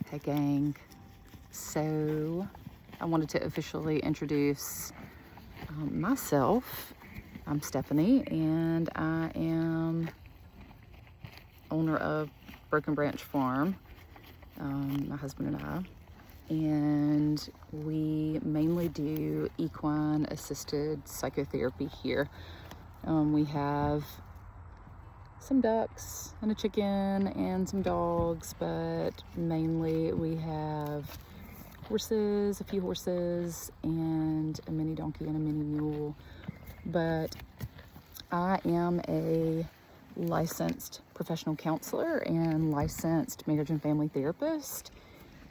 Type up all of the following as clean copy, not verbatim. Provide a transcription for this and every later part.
Hey gang, so I wanted to officially introduce myself. I'm Stephanie and I am owner of Broken Branch Farm, my husband and I, and we mainly do equine-assisted psychotherapy here. We have some ducks and a chicken and some dogs, but mainly we have horses, a few horses, and a mini donkey and a mini mule. But I am a licensed professional counselor and licensed marriage and family therapist,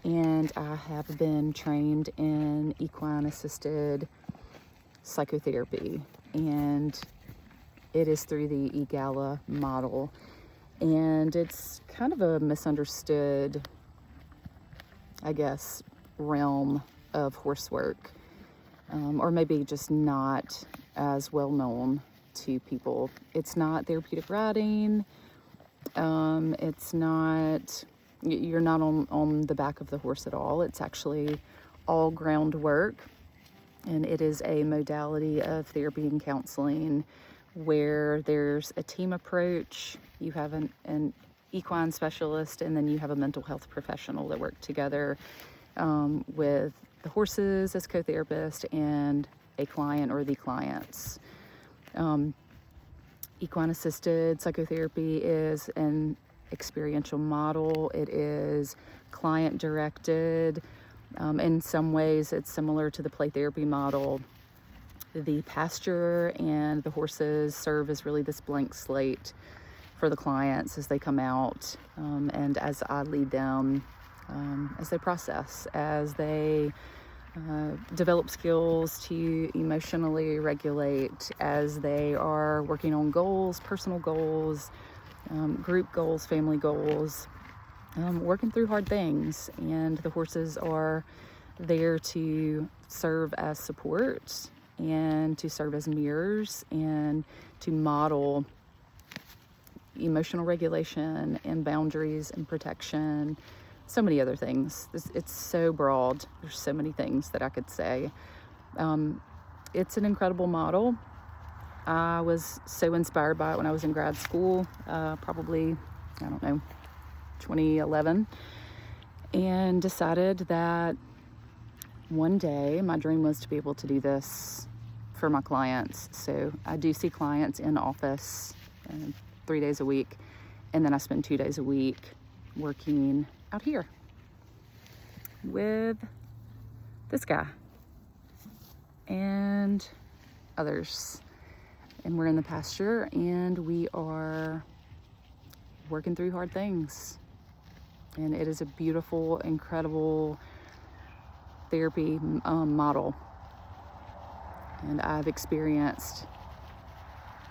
and I have been trained in equine-assisted psychotherapy, and it is through the EGALA model, and it's kind of a misunderstood, I guess, realm of horse work, or maybe just not as well known to people. It's not therapeutic riding. It's not, you're not on the back of the horse at all. It's actually all ground work, and it is a modality of therapy and counseling where there's a team approach. You have an equine specialist, and then you have a mental health professional that work together with the horses as co-therapist and a client or the clients. Equine-assisted psychotherapy is an experiential model. It is client-directed. In some ways, it's similar to the play therapy model. The pasture and the horses serve as really this blank slate for the clients as they come out, and as I lead them, as they process, as they develop skills to emotionally regulate, as they are working on goals, personal goals, group goals, family goals, working through hard things. And the horses are there to serve as support and to serve as mirrors and to model emotional regulation and boundaries and protection, so many other things. It's so broad. There's so many things that I could say. It's an incredible model. I was so inspired by it when I was in grad school, probably, 2011, and decided that one day my dream was to be able to do this for my clients. So I do see clients in office 3 days a week, and then I spend 2 days a week working out here with this guy and others. And we're in the pasture and we are working through hard things. And it is a beautiful, incredible therapy model. And I've experienced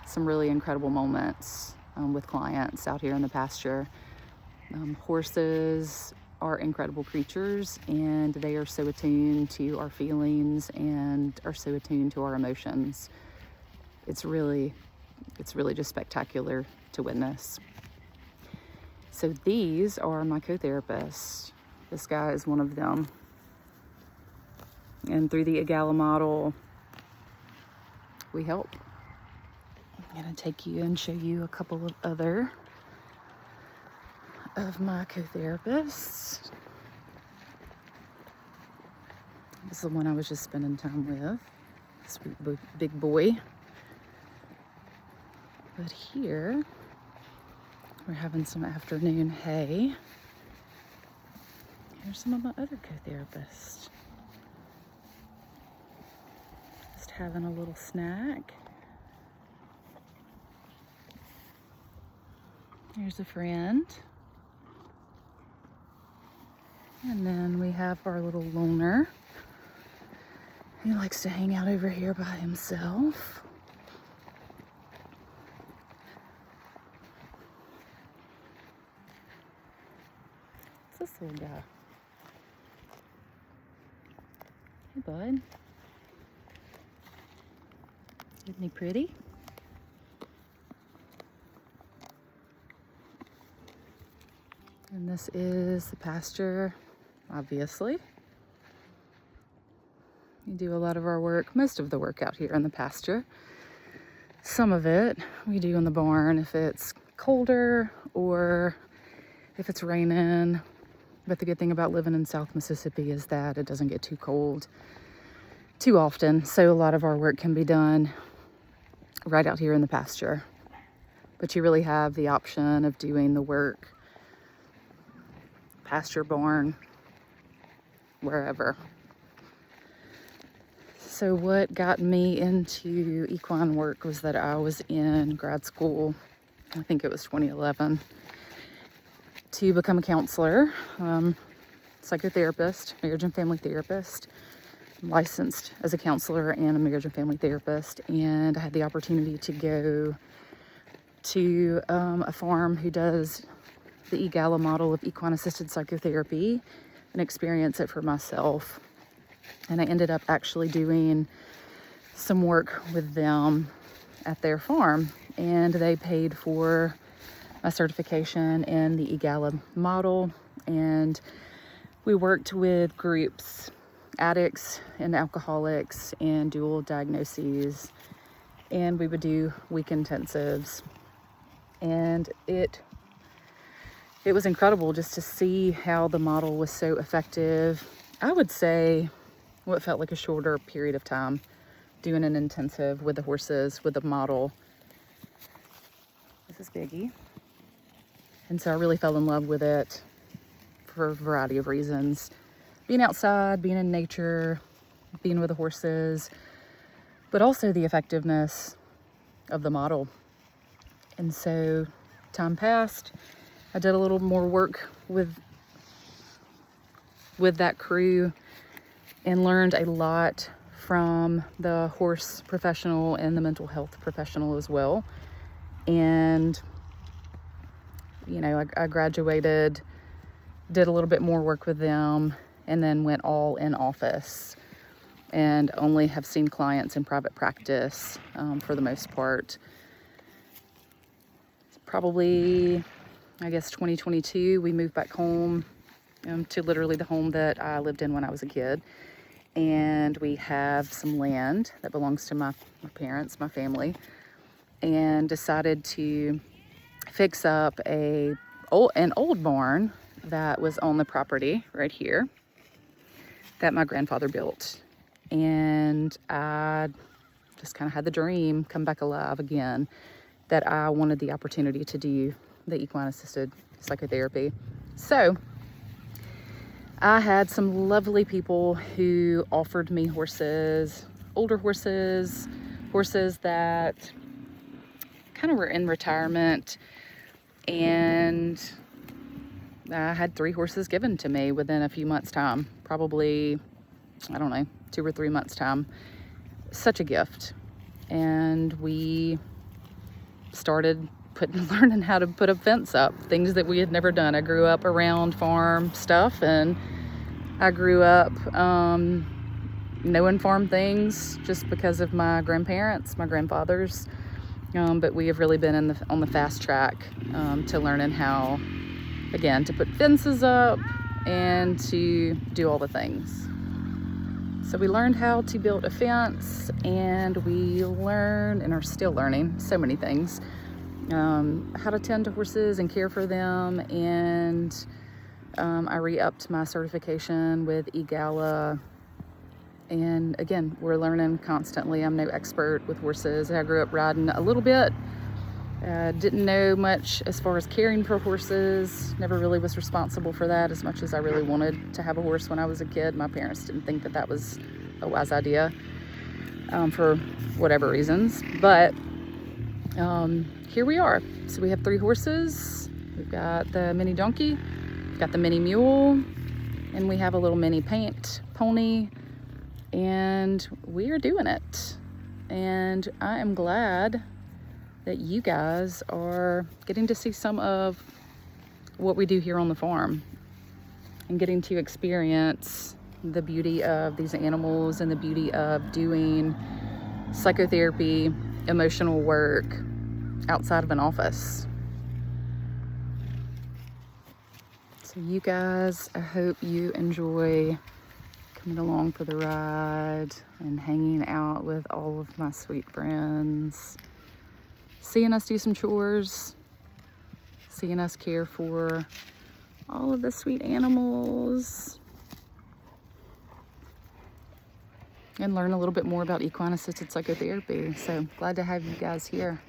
some really incredible moments with clients out here in the pasture. Horses are incredible creatures, and they are so attuned to our feelings and are so attuned to our emotions. It's really just spectacular to witness. So these are my co-therapists. This guy is one of them. And through the EGALA model, we help. I'm going to take you and show you a couple of other of my co-therapists. This is the one I was just spending time with, this big boy. But here, we're having some afternoon hay. Here's some of my other co-therapists. Just having a little snack. Here's a friend. And then we have our little loner. He likes to hang out over here by himself. What's this little guy? Hey, bud. Isn't he pretty? And this is the pasture obviously. We do a lot of our work, most of the work out here in the pasture. Some of it we do in the barn if it's colder or if it's raining. But the good thing about living in South Mississippi is that it doesn't get too cold too often. So a lot of our work can be done right out here in the pasture. But you really have the option of doing the work pasture, barn, wherever. So what got me into equine work was that I was in grad school, I think it was 2011, to become a counselor, psychotherapist, marriage and family therapist. I'm licensed as a counselor and a marriage and family therapist, and I had the opportunity to go to a farm who does the EGALA model of equine-assisted psychotherapy and experience it for myself. And I ended up actually doing some work with them at their farm, and they paid for my certification in the EGALA model. And we worked with groups, addicts and alcoholics and dual diagnoses, and we would do week intensives. And it was incredible just to see how the model was so effective. I would say what felt like a shorter period of time doing an intensive with the horses, with the model. This is Biggie. And so I really fell in love with it for a variety of reasons. Being outside, being in nature, being with the horses, but also the effectiveness of the model. And so time passed. I did a little more work with that crew and learned a lot from the horse professional and the mental health professional as well. And, you know, I graduated, did a little bit more work with them, and then went all in office and only have seen clients in private practice for the most part. Probably, I guess, 2022, we moved back home to literally the home that I lived in when I was a kid. And we have some land that belongs to my parents, my family, and decided to fix up an old barn that was on the property right here that my grandfather built. And I just kind of had the dream come back alive again that I wanted the opportunity to do the equine-assisted psychotherapy. So I had some lovely people who offered me horses, older horses, horses that kind of were in retirement, and I had 3 horses given to me within a few months' time, probably, I don't know, 2 or 3 months' time. Such a gift. And we started learning how to put a fence up, things that we had never done. I grew up around farm stuff, and I grew up knowing farm things just because of my grandparents, my grandfathers. But we have really been on the fast track to learning how, again, to put fences up and to do all the things. So we learned how to build a fence, and we learned and are still learning so many things. How to tend to horses and care for them. And I re-upped my certification with EGALA. And again, we're learning constantly. I'm no expert with horses. I grew up riding a little bit. Didn't know much as far as caring for horses. Never really was responsible for that as much as I really wanted to have a horse when I was a kid. My parents didn't think that was a wise idea for whatever reasons. But here we are. So we have 3 horses. We've got the mini donkey, we've got the mini mule, and we have a little mini paint pony, and we are doing it. And I am glad that you guys are getting to see some of what we do here on the farm and getting to experience the beauty of these animals and the beauty of doing psychotherapy, emotional work outside of an office. So you guys, I hope you enjoy coming along for the ride and hanging out with all of my sweet friends, seeing us do some chores, seeing us care for all of the sweet animals, and learn a little bit more about equine-assisted psychotherapy. So glad to have you guys here.